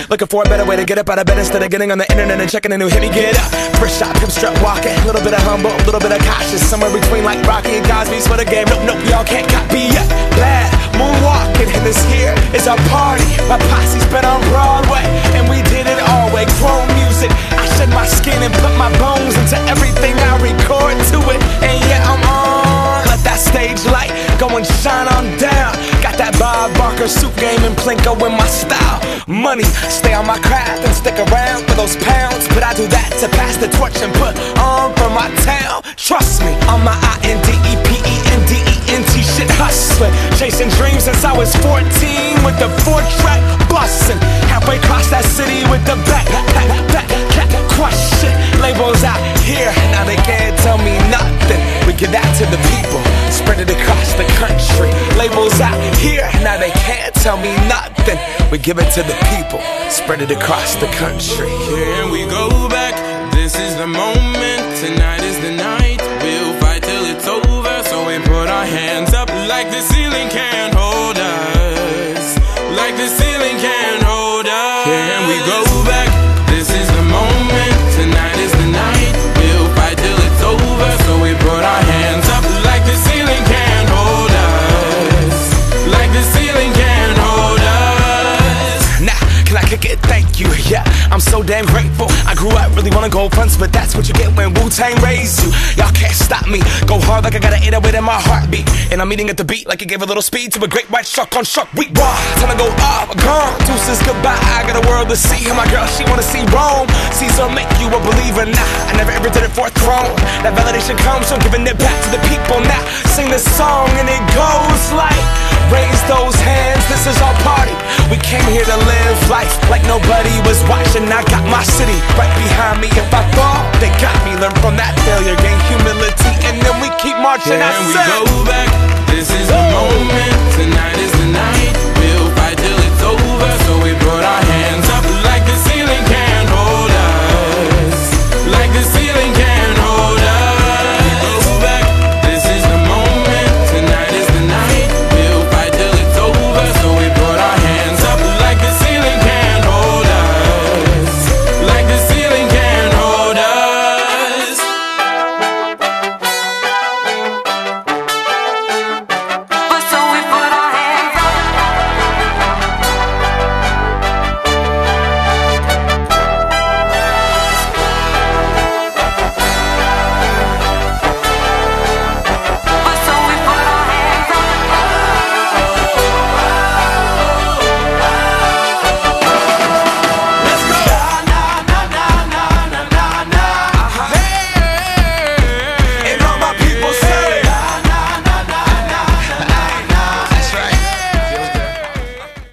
Looking for a better way to get up out of bed instead of getting on the internet and checking a new hit. Me get up, first shot, pimp strut walking. A little bit of humble, a little bit of cautious. Somewhere between like Rocky and Cosby's for the game. Nope, nope, y'all can't copy yet. Glad moonwalking, and this here is our party. My posse's been on Broadway, and we did it all way. Grown music, I shed my skin and put my bones into everything I record to it. And yeah, I'm on. Let that stage light go and shine on down. Got that Bob Barker suit game and Plinko in my style. Money, stay on my craft and stick around for those pounds. But I do that to pass the torch and put on for my town. Trust me, on my INDEPENDENT shit hustling. Chasing dreams since I was 14 with the 4-track bustin'. Halfway across that city with the back crush shit. Labels out here, now they can't tell me nothing. We give that to the people, spread it across the country. Labels out here, now they can't tell me nothing. We give it to the people, spread it across the country. Can we go back? This is the moment, tonight is the night. We'll fight till it's over, so we put our hands up like the ceiling can't hold us. Like the ceiling can't hold us. Can we go back? This is the moment, tonight is the night. We'll fight till it's over, so we put our hands up like the ceiling can't hold us. Like the ceiling can't hold us. Nah, can I kick it? Thank you, yeah, I'm so damn grateful. I grew up really wanna go fronts, but that's what you get when Wu-Tang raised you. Y'all can't stop me, go hard like I got an 808 in my heartbeat. And I'm eating at the beat like it gave a little speed to a great white shark on Shark Week. Raw, time to go off, gone, deuces goodbye. I got a world to see, and my girl, she wanna see Rome. Caesar make you a believer, nah, I never ever did it for a throne. That validation comes from giving it back to the people. Now, sing this song and it goes like, raise those hands, this is our party. We came here to live life like nobody was watching. I got my city right behind me. If I fall, they got me. Learn from that failure, gain humility, and then we keep marching. I said,